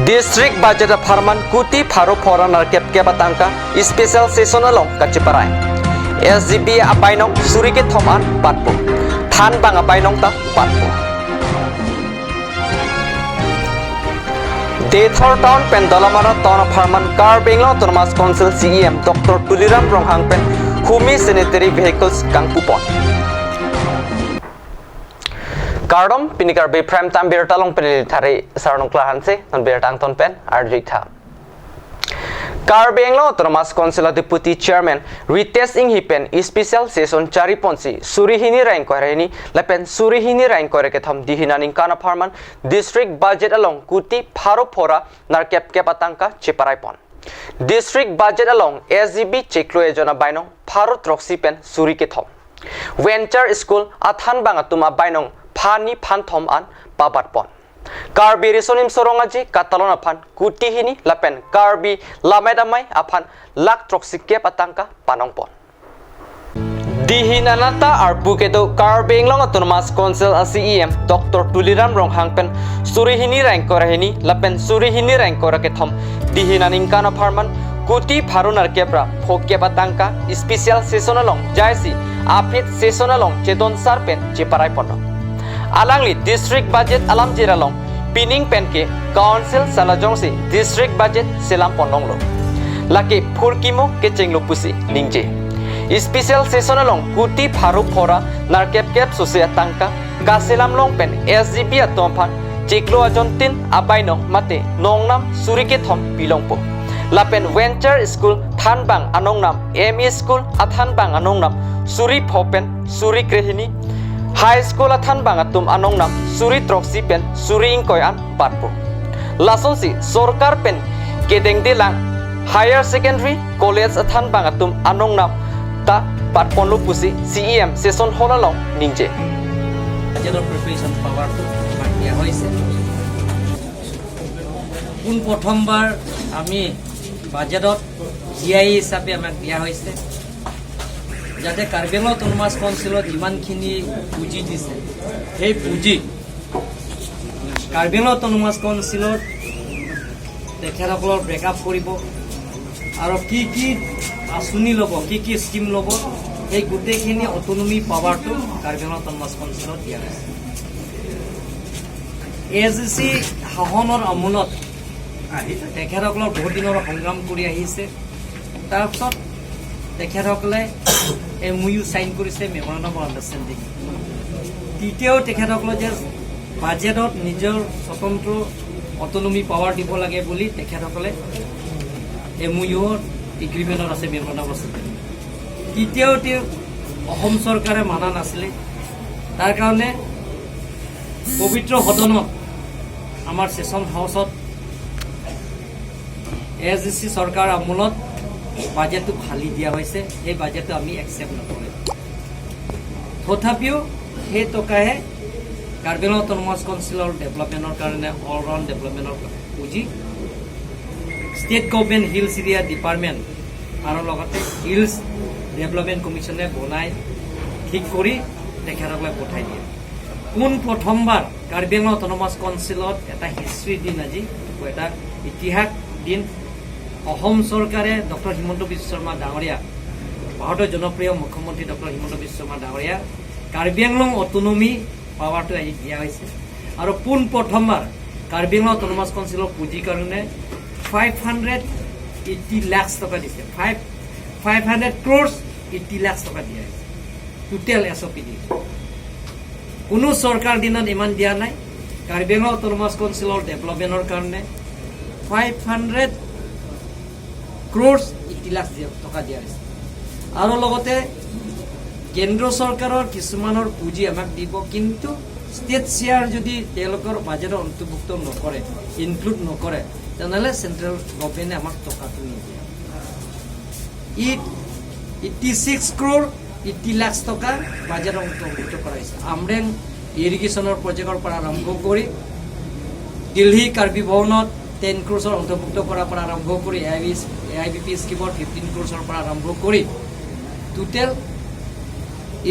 District budget Farman Kuti Paro Foreigner Kep Kebatangka Special Seasonal Kaciparai SGB Apainong Surike Thoman Patpo Than Bang Apainong Ta Patpo Dethor Town Pendalamana Town Farman Car Benglo Thomas Council CEM Dr. Tuliram Ronghang Pen Humi Sanitary Vehicles Kangpupon Kardom pinikar be prime time bertalong penilitari sarong klahanse non bertang ton pen arjikta. Karbenglo Thomas Council Deputy Chairman retesting hipen special session cari ponsi surihini rain koreni lepen surihini rain koreke tham dihinaning kana farman district budget along kuti pharo phora narkep kepatangka chiparai pon. District budget along SGB cheklo ejona bainong pharo troxi pen surike thom. Venture School athan bangatuma bainong Pani Panthom an Babat Pon. Karbi risonim sorongaji katalon apan kuti hini lapen karbi lamedamai apan lak troksike patangka panong pon. Dihinanata arbuketo karbeng long autonomous council CEM Dr. Tuliram Ronghang pen surihini rangkorahini lapen surihini rangkorakethom dihinaning kana farman kuti pharunar kebra phokke patangka special seasonalong jaisi apit seasonalong chedon sarpen cheparai pono. Alangli district budget alam jiralong pining penke council salajongsi district budget selam pononglo laki phurkimo kechenglo pusi ningje special seasonalong kuti pharu phora narkep kep sosia tangka kaselam long pen SGB atompan cheklo ajontin abaino mate nongnam surike thom pilongpo lapen venture school thanbang anongnam ME school athanbang anongnam suri phopen suri krehini High School athan bangatum anong nam suri troksi pen suri ingkoy an patpo. Lasonsi sorkar pen kedeng dilang Higher Secondary College athan bangatum anong nam ta patpon lu pusi CEM session holalong ningje. Budget preparation power to দিয়া হয়েছে কোন প্রথমবার আমি বাজেটত GI হিসাবে আমাক দিয়া হয়েছে যাতে কাৰ্বিআংলং অটোনমাস কাউন্সিলত যিমানখিনি পুঁজি দিছে সেই পুঁজি কাৰ্বিআংলং অটোনমাস কাউন্সিলত তেখেতসকলৰ ব্ৰেকআপ কৰিব আৰু কি কি আঁচনি ল'ব কি কি স্কিম ল'ব এই গোটেইখিনি অটোনমি পাৱাৰটো কাৰ্বিআংলং অটোনমাস কাউন্সিলত দিয়া হৈছে এজিচি শাসনৰ আমোলত তেখেতসকলৰ বহুত দিনৰ সংগ্ৰাম কৰি আহিছে তাৰপিছত তেখেতসকলে MOU সাইন কৰিছে মেমৰেণ্ডাম অফ আণ্ডাৰষ্টেণ্ডিং দ্বিতীয় তেখেতসকলে যে বাজেটত নিজৰ স্বতন্ত্ৰ অটোনমি পাৱাৰ দিব লাগে বুলি তেখেতসকলে MOU এগ্ৰিমেণ্টত আছে মেমৰেণ্ডাম আছে তৃতীয়তে অসম চৰকাৰে মানা নাছিলে তাৰ কাৰণে পবিত্ৰ সদনত আমাৰ সেশন হাউচত এজিচি চৰকাৰ আমোলত বাজেটটো খালি দিয়া হৈছে এই বাজেটটো আমি একসেপ্ট নকৰো তথাপিও সেই টকাহে কাৰ্বিআংলং অটোনমাস কাউন্সিলৰ ডেভেলপমেণ্টৰ কাৰণে অল ৰাউণ্ড ডেভেলপমেণ্টৰ পুঁজি state government hills area department আৰু লগতে হিলছ ডেভেলপমেণ্ট কমিশ্যনে বনাই ঠিক কৰি তেখেতসকলে পঠাই দিয়ে কোন প্ৰথমবাৰ কাৰ্বিআংলং অটোনমাস কাউন্সিলত এটা হিষ্ট্ৰী দিন আজি এটা ইতিহাস দিন অসম চৰকাৰে ডক্টৰ হিমন্ত বিশ্ব শৰ্মা ডাঙৰীয়া ভাৰতৰ জনপ্ৰিয় মুখ্যমন্ত্ৰী ডক্টৰ হিমন্ত বিশ্ব শৰ্মা ডাঙৰীয়া কাৰ্বিআংলং অটোনমি পাৱাৰটো আহি দিয়া হৈছে আৰু পোন প্ৰথমবাৰ কাৰ্বিআংলং অটোনমাস কাউন্সিলৰ পুঁজিৰ কাৰণে 580 লাখ টকা দিছে 500 crores 80 লাখ টকা দিয়া হৈছে টোটেল SOP দিছে কোনো চৰকাৰ দিনত ইমান দিয়া নাই কাৰ্বিআংলং অটোনমাস কাউন্সিলৰ ডেভেলপমেণ্টৰ কাৰণে 500 crores 80 লাখ টকা দিয়া হৈছে আৰু লগতে কেন্দ্ৰ চৰকাৰৰ কিছুমানৰ পুঁজি আমাক দিব কিন্তু ষ্টেট শ্বেয়াৰ যদি তেওঁলোকৰ বাজেটত অন্তৰ্ভুক্ত নকৰে ইনক্লুড নকৰে তেনেহ'লে চেন্ট্ৰেল গভৰ্ণমেণ্টে আমাক টকাটো নিদিয়ে 86 crore 80 লাখ টকা বাজেটত অন্তৰ্ভুক্ত কৰা হৈছে আমৰেং ইৰিগেশ্যনৰ প্ৰজেক্টৰ পৰা আৰম্ভ কৰি দিল্লী কাৰ্বি ভৱনত 10 crores অন্তৰ্ভুক্ত কৰাৰ পৰা আৰম্ভ কৰি AIBP স্কিমৰ 15 crores পৰা আৰম্ভ কৰি টোটেল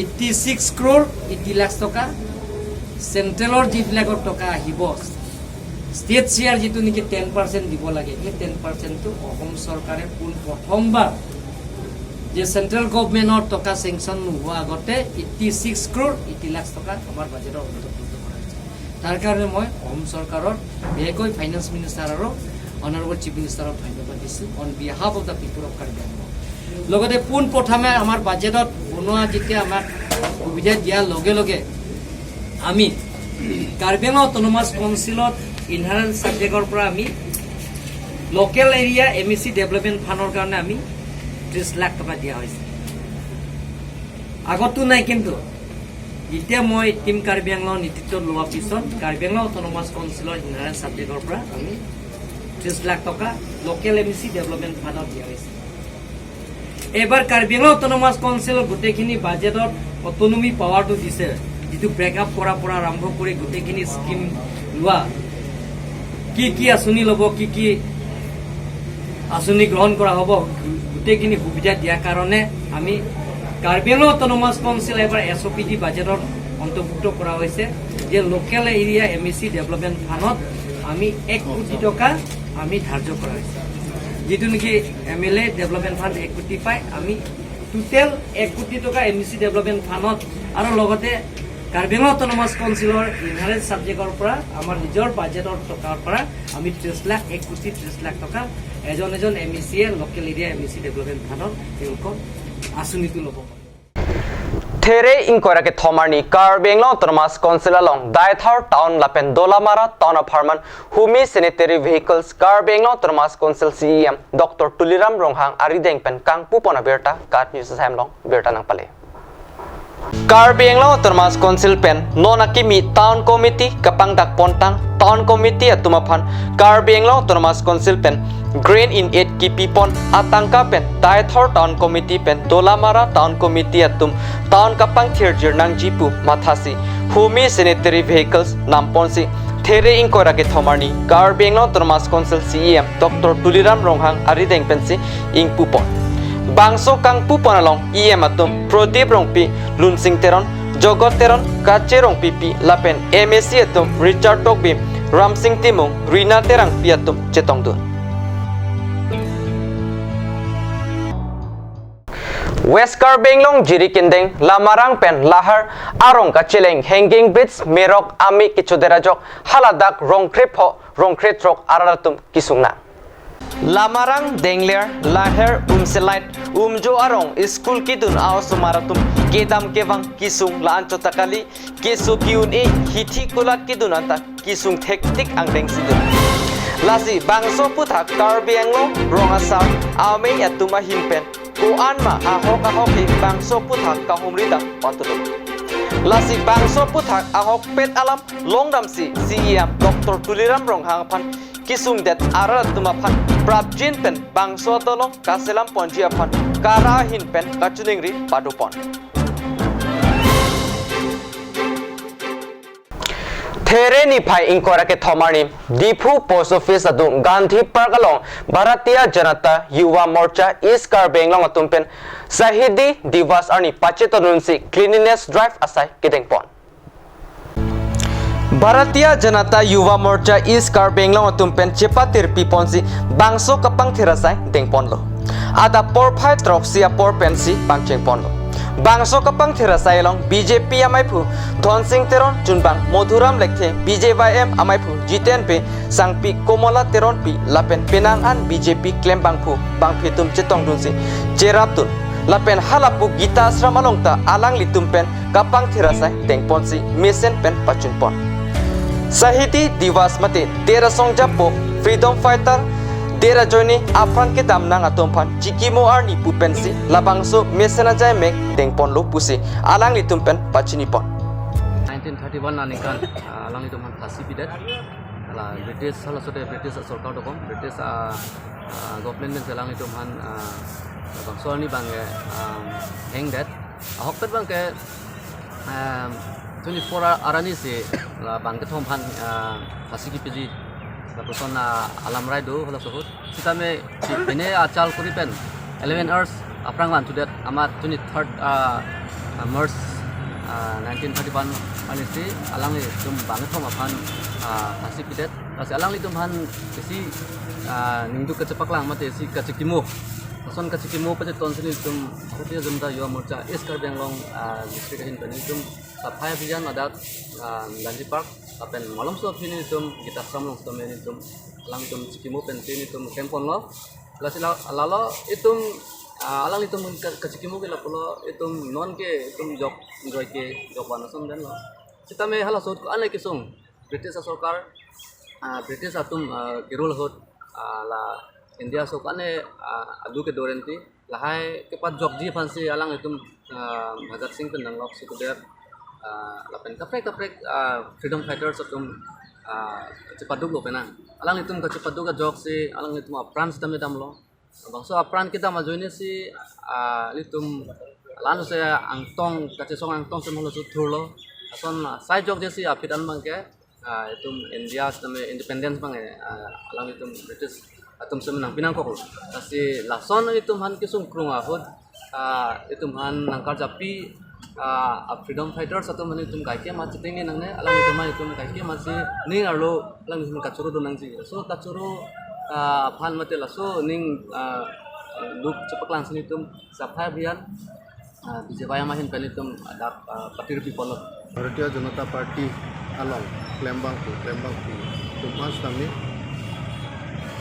86 crore 80 লাখ টকা চেন্ট্ৰেলৰ যিবিলাকৰ টকা আহিব ষ্টেট শ্বেয়াৰ যিটো নেকি 10% দিব লাগে, সেই 10%টো অসম চৰকাৰে পোন প্ৰথমবাৰ যে চেণ্ট্ৰেল গভৰ্ণমেণ্টৰ টকা চেংচন নোহোৱা আগতে 86 crore 80 লাখ টকা আমাৰ বাজেটৰ অন্তৰ্ভুক্ত কৰা হৈছে। তাৰ কাৰণে মই অসম চৰকাৰৰ বিশেষকৈ ফাইনেন্স মিনিষ্টাৰ আৰু অনাৰেবল চিফ মিনিষ্টাৰক ধন্যবাদ দিছোঁ on behalf of the people of Karbi Anglong. লগতে পোনপ্ৰথমে আমাৰ বাজেটত বনোৱা যেতিয়া আমাক সুবিধা দিয়াৰ লগে লগে আমি কাৰ্বি আংলং অট'নমাছ কাউন্সিলত ইনহাৰেঞ্চ ছাবজেক্টৰ পৰা আমি লোকেল এৰিয়া MEC ডেভেলপমেণ্ট ফাণ্ডৰ কাৰণে আমি 30 লাখ টকা দিয়া হৈছে। আগতো নাই, কিন্তু এতিয়া মই টিম কাৰ্বি আংলং নেতৃত্বত লোৱাৰ পিছত কাৰ্বি আংলং অট'নমাছ কাউন্সিলৰ ইনহাৰেঞ্চ ছাবজেক্টৰ পৰা আমি 30 লাখ টকা লোকেল MEC ডেভেলপমেণ্ট ফাণ্ডত দিয়া হৈছে। এইবাৰ কাৰ্বি আংলং অট'নমাছ কাউন্সিলৰ গোটেইখিনি বাজেটত অট'নমি পাৱাৰটো দিছে, যিটো ব্ৰেকআপ কৰাৰ পৰা আৰম্ভ কৰি গোটেইখিনি স্কিম লোৱা, কি আঁচনি ল'ব, কি আঁচনি গ্ৰহণ কৰা হ'ব, গোটেইখিনি সুবিধা দিয়াৰ কাৰণে আমি কাৰ্বি আংলং অট'নমাছ কাউন্সিল এবাৰ SOPD বাজেটত অন্তৰ্ভুক্ত কৰা হৈছে যে লোকেল এৰিয়া MEC ডেভেলপমেণ্ট ফাণ্ডত আমি 1 কোটি টকা আমি ধাৰ্য কৰা হৈছে। যিটো নেকি MLA ডেভেলপমেণ্ট ফাণ্ড 1 কোটি পায়, আমি টোটেল 1 কোটি টকা MEC ডেভেলপমেণ্ট ফাণ্ডত আৰু লগতে কাৰ্বি আংলং অট'নমাছ কাউন্সিলৰ ইনহাৰেঞ্চ ছাবজেক্টৰ পৰা আমাৰ নিজৰ বাজেটৰ টকাৰ পৰা আমি 30 লাখ 1 কোটি 30 লাখ টকা এজন MECয়ে লোকেল এৰিয়া MEC ডেভেলপমেণ্ট ফাণ্ডত তেওঁলোকৰ আঁচনিটো ল'ব। There inquire ke thomarni Karbi Anglong Autonomous Council along Daithar Town Lapen Dolamara Town of Harman Humi Sanitary Vehicles Karbi Anglong Autonomous Council CEM Dr. Tuliram Ronghang Arideng Pen Kangpu Pona Berta Kat News Hamlong Berta Nang Pale Karbi Anglong Autonomous Council Pen Nonakimi Town Committee Kapang Dak Pontang Town Committee at Tumapan Karbi Anglong Autonomous Council Pen Green in 8 Kipipon Atangka Pen Daithar Town Committee Pen Dolamara Town Committee at Town Kapang Thirjir Nang Jipu Mathasi Humi Sanitary Vehicles Namponsi There Inquire ke thomarni Karbi Anglong Autonomous Council CEM Dr. Tuliram Ronghang Arideng Pensi Ingpupon Bangso Kangpu Ponalong EM atum Prodip Rongpi Lunsing Teron Jogot Teron Kache Rongpi Pi Lapen MSC atum Richard Tokbim Ramsing Timung Rina Terang Pi atum Chetongdun West Karbi Anglong Jiri Kindeng Lamarang Pen Lahar Arong Kachileng Hanging Bridge Merok Ami Kichuderajok Haladak Rongkret Rok Aralatum Kisungna Lamarang Dengler Lahar Umselait Umjo Arong School Kidun Aosumaratum Kedam Kevang Kisung Laancho Takali Kisu Kiun E Hithi Kulat Kidunanta Kisung Tektik Angdeng Sidun Lasi Bangso Puthak Karbi Anglong Rongasar Ame Yatuma Himpen Kuan ma ahok bangso puthak kahumridang patulog. Lasi bangso puthak ahok pet alam longdam si CEM Dr. Tuliram Ronghang pan kisung det arat tumapan prabjin pen bangso tolong kaselam ponjia pan karahin pen kachuningri padupon. There ni phai inquire ke thomarni Dipu Post Office adu Gandhi Park along Bharatiya Janata Yuva Morcha East Karbi Anglong atumpen Sahidi Divas arni Pachetonunsi Cleanliness Drive asai Kidengpon Bharatiya Janata Yuva Morcha East Karbi Anglong atumpen Chepatir Piponsi Bangso Kapang Thirasai Dengpon lo Ada Porphai Troxia Porpensi Bangchengpon lo Bangso Kapang Thirasai long BJP Amaipu Dhonsing Teron Junbang Modhuram Lekhe BJYM Amaipu Jitenp Sangpi Komola Teron Pi Lapen Penang An BJP Klembangpu Bangphitum Chetongdunsi Cheraptun Lapen Halapu Gita Asram Alongta Alang Litumpen Kapang Thirasai Dengponsi Mesen Pen Pachunpon Sahiti Divas Mate Dera Songjapo Freedom Fighter Dera Joini Afran ke damnang atompan Chikimo Arni Pupensi Labangso Mesena Jaimek Dengpon lo Pusi Alang Litumpen Pachinipon 1931 nanikan alang litumpan Khasi Bidat ala British salah satu British Sarkar dokom British government men alang litumpan bangso ni bang hang that ahok pet bang ke 24 arani si la bang ke thompan Khasi ki piji person alam rai do hola sohut sita me bine achal kuripen 11 hours aprang wan to that amat 23rd March 1931 anisi alang itum banget sama pan kasih pidet kasih alang itum han isi ningdu kecepak lang mati isi kacikimu son kacikimu pada tahun sini itum dia jumta yuwa morca iskar benglong distrik kahin kan itum sapaya bijan adat Ganji Park apen malam suap sini itum kita samlong setemen itum alang itum cikimu pensin itum kempon lo lalo itum alang itum kacikimu ke lapulo itum non ke itum jok enjoy ke jok wanasom dan lo kita me hala sot ko anai kisung British sarkar British atum kirul hot la India sok ane adu ke dorenti lahai ke pat jok ji fansi alang itum Bhagat Singh pendang lok sikuder lapen kaprek freedom fighters atum cepat dulu pena alang itum ke cepat dulu jok si alang itum apran sistem dam lo bangso apran kita maju ini si litum lanu saya angtong kacesong angtong semua sutur lo ason saya jok je si apidan bangke itum India sistem independence bangke alang itum British atum semenang pinangkok kasi lason itum han kisung krung ahud itum han nangkar japi freedom fighters atum han itum kaikya machi tingi nangne alang itum kaikya machi ning arlo alang itum kachuru donang ji so kachuru pan mate laso ning luk cepak langsung itum sapha bian bijaya mahin pelitum ada patir people Bharatiya Janata Party along Klembang Tumas kami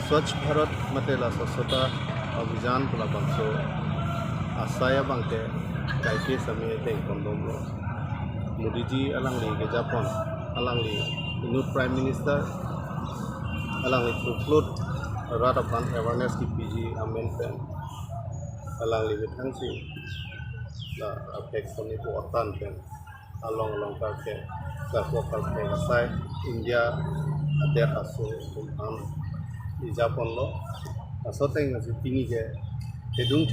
Swachh Bharat matela swachhata abhijan pula bangso asaya bangke kaike sami te kondomlo Modi ji alang li ke Japan alang li Inut Prime Minister alang li upload ratapan awareness ki PG amendment alang li bithang si la affect sami ko otan pen along karke kakwa karke asai India ader aso kumhan di Japan lo asoteng nasi tini ke tidung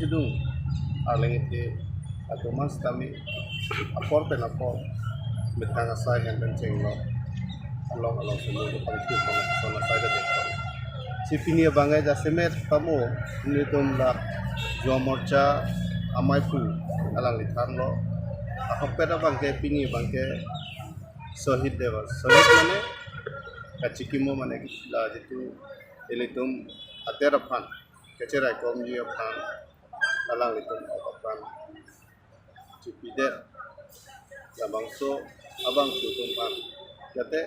aleng itu atau mas kami apor betang asai yang kenceng lo along semua pangkil sama saja deh si pini bangai jasemet kamu ini tumlah jual morca amai pu alang litan lo apa pera bangke pini bangke sohid dewa sohid mana kacikimo mana lah itu ilitum aterapan kecerai komji apan alang litum apan cipide ya bangso abang tutumpan jate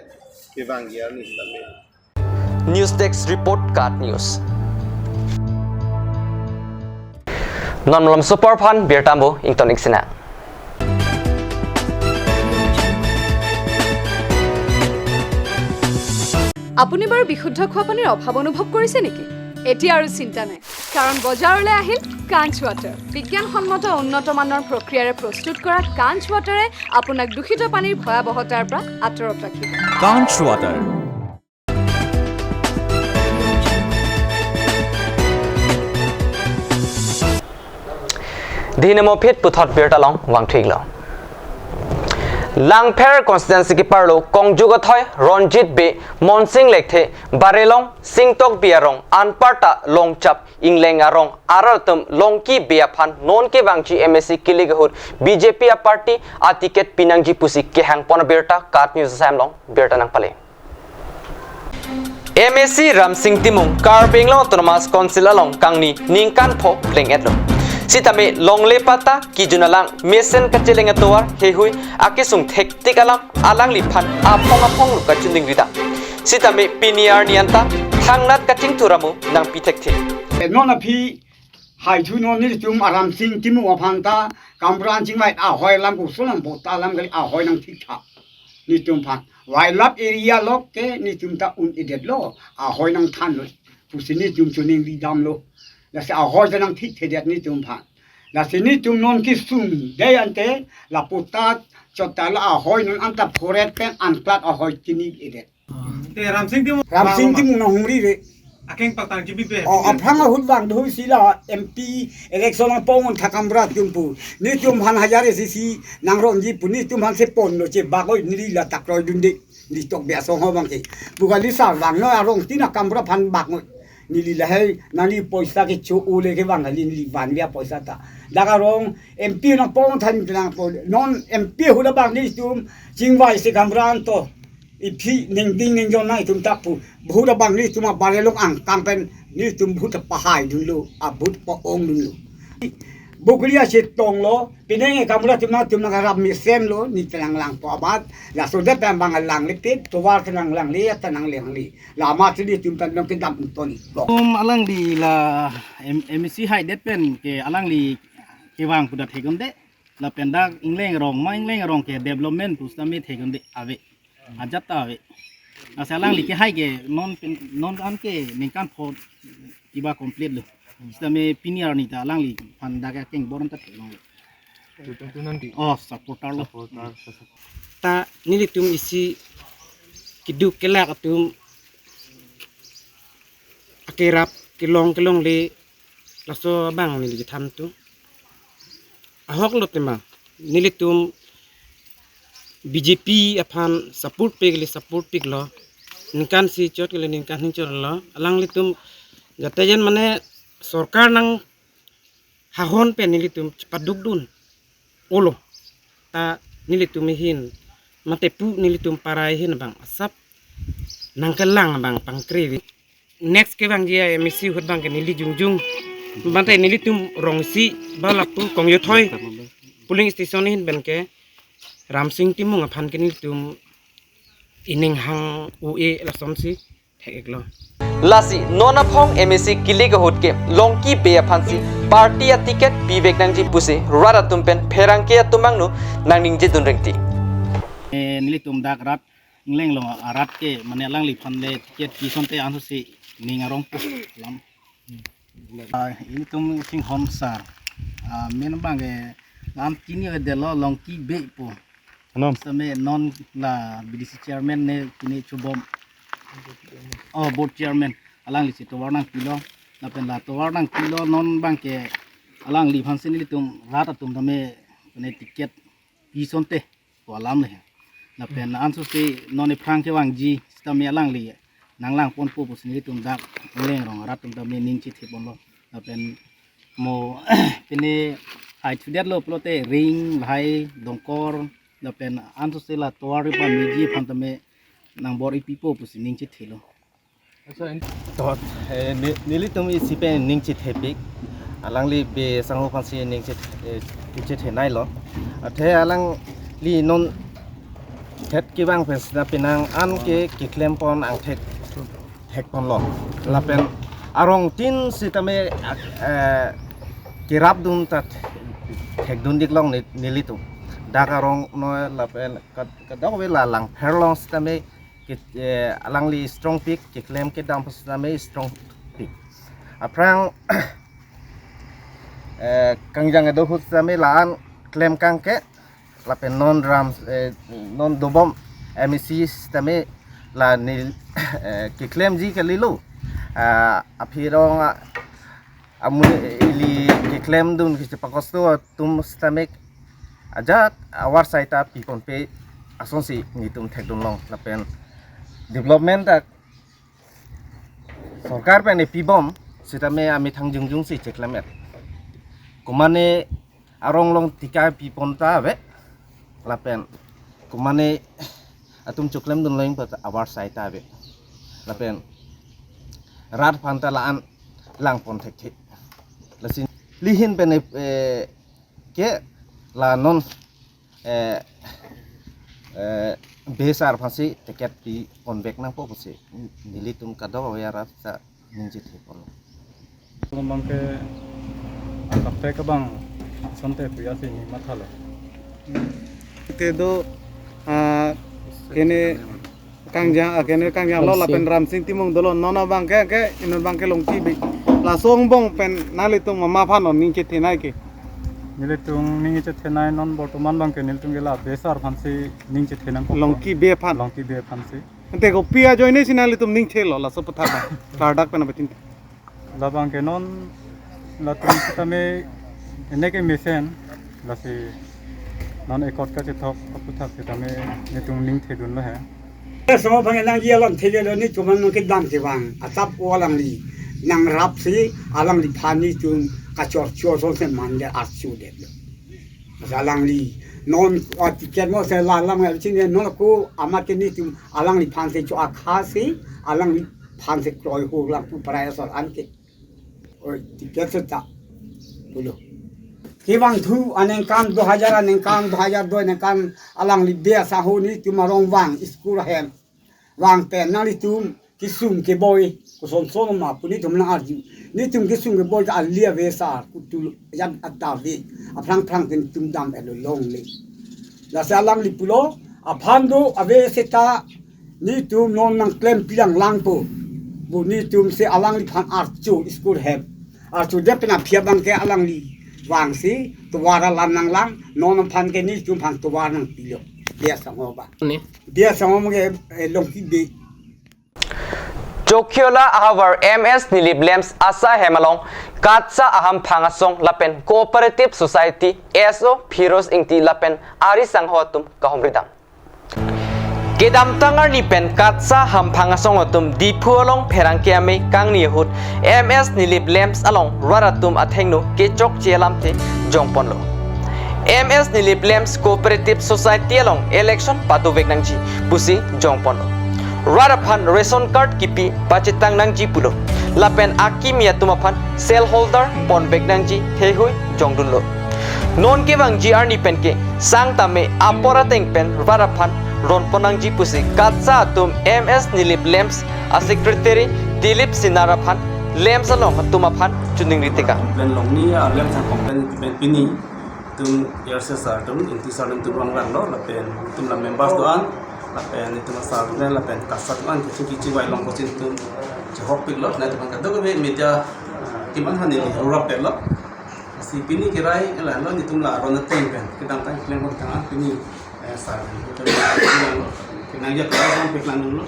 kebanggian Islami News Desk Report Card News. Non malam super fan biar tambo ington iksina. আপুনি বাৰু বিশুদ্ধ খোৱা পানীৰ অভাৱ অনুভৱ কৰিছে নেকি? এতিয়া আৰু চিন্তা নাই, কাৰণ বজাৰলৈ আহিল কাঞ্চ ৱাটাৰ। বিজ্ঞানসন্মত উন্নত মানৰ প্ৰক্ৰিয়াৰে প্ৰস্তুত কৰা কাঞ্চ ৱাটাৰে আপোনাক দূষিত পানীৰ ভয়াৱহতাৰ পৰা আঁতৰত ৰাখিব। কাঞ্চ water Dinamo pit puthot birtalong wangthiglo Langpher constituency ki parlo Kongjugathoy Ronjit be Monsing lekthe Barelong Singtok biarong Anparta Longchap Ingleng arong Aratum Longki beaphan non ke wangchi MSC kiligahur BJP a party atiket pinangji pusi ke hang pon birta kat news samlong birta nang pale MSC Ramsing Timung Karbinglong Autonomous Council along kangni ningkan pho pleng etlo Sitame longle pata ki junalang mesen kacelenga toar hehui akisung hektik alang lipan apong lukachunding rida Sitame piniar nianta thangnat kating turamu nang pitekte nona phi hai thu non ni tum aram sing timu aphanta kamran ching mai a hoi lam ku sulam bota lam gali a hoi nang thik tha ni tum phan wildlife area lok ke ni tum ta un idet lo a hoi nang than lo pusini tum chuning ri dam lo la sa a hoi nang thik thedet ni tum phan la sini tum non ki sum de ante la puta chota la a hoi non anta foret pen an plat a hoi tini idet ram sing timu na humri re akeng patang jibi be aphang hut bang dhui sila MP election ang pongon thakamra tumpu ni tum han hajare sisi nangrom ji puni tum han se pon no che bagoi ni la takroi dundi ni tok bia song ho bang ke bugali sa bang no arong tina kamra phan bak mo nililahay nani poisa ke chu ule ke bang ali livan via poisa ta dagarong MP na pong than lang po non MP hula bang ni tum jingwai se gamran to ipi ning ding ning jon nai tum tapu bhuda bang ni tuma balelong ang kampen ni tum bhuta pahai dulu abut po ong dulu Bukulia si tong lo, pinenge kamula tum na garab misen lo, ni telang lang po abad, la sudah pembang lang lipit, tuwar telang lang li, tenang lang li, lama sini tum tanong kedam toni. Alang di la MSC hai det pen ke alang li ke wang pudat hegon de la pendak ingleng rong ke development pustami hegon de ave ajat ave asalang li ke hai ke non an ke ningkan pho tiba complete lo stame piniar ni ta alang li pandaga keng boron ta hegon oh supporter lo ta nilitum isi kiduk kelak atum akirap kilong le laso bang nili tham tu ahok lot tema nilitum BJP aphan support pig lo ninkan si chot kele ninkan hin chot lo alang litum jatajen mane sarkar nang hahon pe nilitum paduk dun olo ta nilitum hin mate pu nilitum parai hin bang asap nangkelang bang pangkrewi next ke bang dia misi hut bang ke nili jungjung bantai nili tum rong si balapu kong yo thoi puling station hin ben ke ramsing timung aphan ke nili tum ining hang ue la somsi thek lo Lasi nona phong MSC kilega hotke longki be phansi party a ticket bivek nangji puse rara tumpen pherangke tumangnu nangning je dunrengti nilitum dak rat ingleng lo arat ke mane alang li phan le ticket ki sonte ansu si ningarong pu lam ini tum sing hom sar men bange am kini de lo long ki be po non same non la BDC chairman ne kini chubom oh board chairman alang li to warnang kilo na pen la to warnang kilo non bange alang li phan sin li tum rata tum tame ne ticket ki sonte ko alam ne na pen ansu si non e prang ke wang ji stame alang li nanglang pon po pus ni tum dak leng rong rat tum tame ning chi thipon lo na pen mo pene ai thudet lo plote ring bhai dongkor na pen ansu se la towari pa miji phan tame nang bor ipipo pus ning chi thilo Tot nili tum isi pe ning chi thepik alang li be sango phansi ning chi thenai lo athe alang li non thet ki bang pes na pinang an ke ki klem pon ang thek pon lo la pen arong tin sitame kirap dun tat thek dun dik long nili tum dakarong no la pen ka dog we la lang perlong sitame alang li strong pick ke claim ke dam pasame strong pick aprang kangjang do hut same laan claim kang ke la pen non drums non dobom MEC same la ni ke claim ji ke lilu apirong amun ili ke claim dun ke pakosto tum same ajat awar saita pipon pe asonsi ni tum thek dun long la pen development tak sarkar pe ne pibom sitame ami thangjung jung si cheklamet kumane arong long tika piponta ve lapen kumane atum choklem dun loing pat awar saita ve lapen rat phanta laan lang pon thek thik lasin lihin pe ne ke la non besar pasti tiket di konbek nang po pasti nilitum kado ya rasa ninjit hepon bangke akte ka bang sonte puya si ni mathalo te do kene kangjang lo la pen ramsing timong dolo nona bangke ke inon bangke longki bi la song bong pen nalitum mama phano ningke thenai ke nilitung ningi che thenai non bortoman bangke nilitung gela besar phansi ning che thenang longki be phan longki be phansi te ko pia joine sinalitum ning thelo la so patha ba kardak pen batin la bangke non la tum tame eneke mesen la si non ekot ka che thok aputha se tame nitung ning thedun lo he So phang lang ye lon thege lo ni chuman no ke dam ke wang atap ko lang li nang rap si alang li phani tum kacor chor so se mande archu de alang li non tiket mo se la lam ngal chin non ko amake ni tum alang li phan se cho akha si alang li phan se kroi ho la pu paraya sor anke oi tiket se ta bolo Kibang thu anengkan 2000 anengkan 2002 anengkan alang li bia saho ni tumarong wang school hem wang pen na li tum kisum ke boy ko son son ma puni tum lang arju ni tum kisum ke boy ka lia ve sa ku tu yan atavi a plang tin tum dam elo long le la sa alang li pulo a phando ave seta ni tum non nang klem pilang lang po bu ni tum se alang li phan arju school hem arju de pena phia bang ke alang li wang si tuwara lam nang lang non phan ke ni tum phan tuwara nang pilo dia sango ba dia sango mo ke long ki be Jokyola ahavar MS Nilip Lems asa hemalong katsa aham phangasong lapen cooperative society SO Phiros ingti lapen ari sanghotum kahomridam Kedam tangar ni pen katsa ham phangasong otum diphualong pherangkiame kangni hut MS Nilip Lems along raratum athengnu kechok chelamte jongponlo MS Nilip Lems Cooperative Society along election patubek nangji pusi jongponlo Radaphan ration card kipi pachitang nangji pulo lapen akimia tumaphan sale holder ponbek nangji hehui jongdunlo non ke bang GR ni pen ke sang tame apora teng pen Radaphan ronponangji pusi katsa tum MS Nilip Lems a secretary Dilip Sinaraphan Lems along tumaphan chuning ritika plan long ni lem sang komplain pen pini tum yersesar tum intisar tum rang lo lapen tum la members doan lapen itu masal dan lapen kasat man kici wai long kosin tum jehok pik lo na tum kado ke media timan han ni urap pe lo si pini kirai la lo ni tum la ron teng pen kedang tang plan ko tang pini sar kenang ya ka ron pe plan lo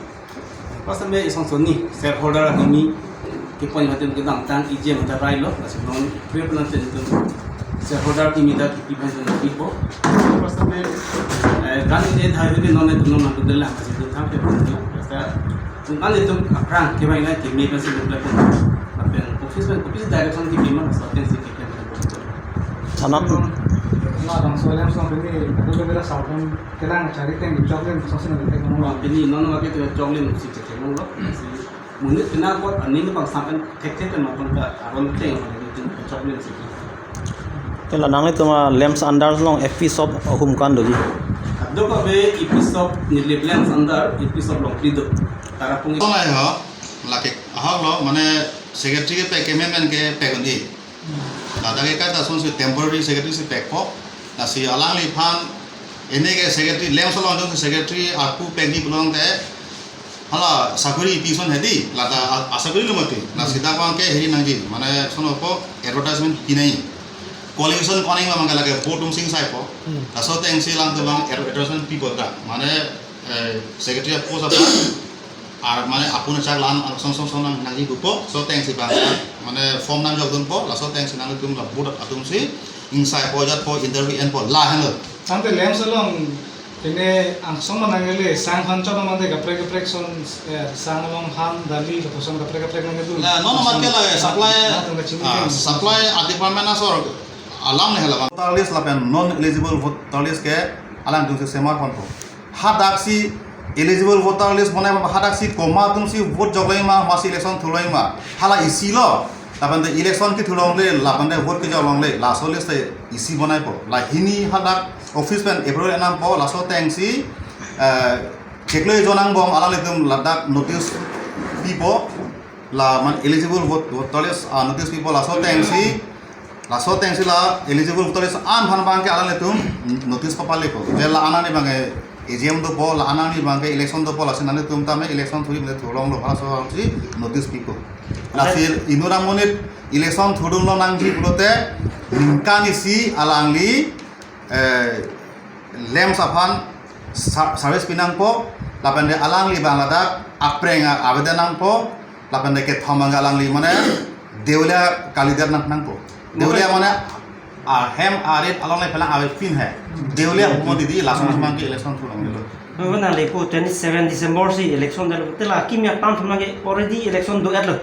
pas me ison soni shareholder ni ki pon matem kedang tang ijem ta rai lo asin non pre plan te tum shareholder ki mida ki ban ni bo pas me kan ini hari ini non itu non aku dalam masih itu sampai saya kan itu perang kemarin lagi kami masih berlaku apa yang office direction di mana sampai sih kita Sanap Nah, bang soalnya sampai ini ada beberapa sahabat kelang cari teng coklat sosial media kamu ini non lagi itu coklat mesti cek lo mungkin kena buat ini bang sampai tek kan maupun ke aron teng itu coklat sih Kela nang itu mah Lems andar long FP shop hum kan doji Ado ka be episode Nilip Lems andar episode long prido tarapung Tolai ho laki ahok lo mane secretary ke kemen ke pegundi Nada ke kata sonsi temporary secretary si pekpo nasi alang li phan ini ke secretary Lems lo dong secretary aku pegi kulong te hala sakuri pison hedi lata asakuri lo mati nasi dawang ke heri nangji mane sono ko advertisement kinai qualification koning memang lagi votum sing sai po aso teng silang tu bang advertisement people ka mane secretary post apa ar mane apun chak lan song nang nangi dupo so teng si bang mane form nang jog dun po la so teng sinang tum la board atum si insai po jat po interview en po la han sampai lem selong ini angsong menanggali sang hanco namanya gaprek son sang long han dali atau son gaprek nanggal la no mat ke la supply department asor alam ne hela voter list la pen non eligible voter list ke alam tung se semar kon hadak si eligible voter list bonai ma hadak si koma tung si vote joglai ma masi election thulai ma hala isi lo lapan de election ki thulong le lapan de vote ki jolong le la so list isi bonai po la hini hadak office pen april enam po la so teng si chekloi jonang bom ala le tum ladak notice pipo la man eligible voter list notice pipo la so teng si la so teng sila eligible voter list an bhan bang ke ala le tum notice papale ko je la ana ni bang AGM do po la ana ni bang ke election do po la sinane tum ta me election thui me tholong lo so si notice pipo la fir inura monit election thudung lo nang ji pulote ningkani si alangli lem saphan service pinang po la pande alangli bangladak aprenga abedanang po la pande ke thamanga alangli mane देवलिया कालीदार नंग को देवलिया माने hem arit along lai pelang awe pin hai Devalia हुकुम दीदी Larsen समां के election थुलंग low Bagaimana lepo 27 Desember si election dan telah kimia tam sebagai already election do adlo.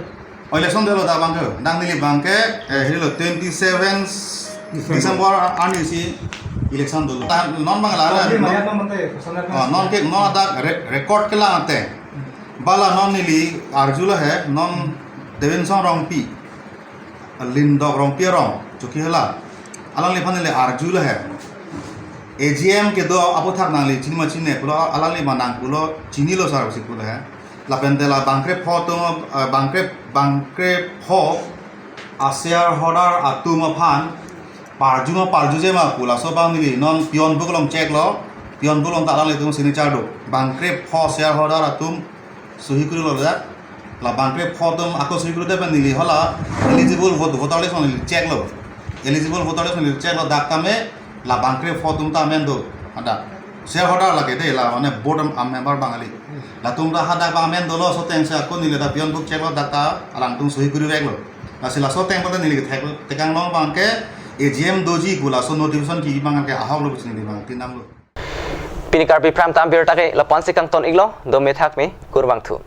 election delo da bangke nang nili bangke hilo 27 December anu si election dulu non bangala non ke non ada record ke la ate bala non nili arjula hai non devenson rompi lindok rompi rom chuki hala alang le phanile arjula hai AGM ke do apothak nangli chinma chine pulo alang le manang pulo chini lo sar sik pulo hai la pentela bangkre photo bangkre pho asiar hodar atuma phan parju je ma pula so bang ni non pion bukolom check lo pion bukolom ta le tum sini chardo bangkre pho asiar hodar atum suhi kuri lo da la bangkre pho tum ako suhi kuri de ban ni hola eligible voter list on check lo eligible voter list on check lo dakame la bangkre pho tum ta mendo ada share hodar lage de la mane board member bangali la tum ra hada ba men dolo so teng sa ko ni le da pion buk check lo data alang tum suhi kuri vek lo la sila so teng pada ni le thek tekang long bangke AGM doji gula so notification ki mangan ke ahau lo bisni bang tinam lo Pini karpi pram tam bir take la ponsi kang ton iglo do methak me kurbang thu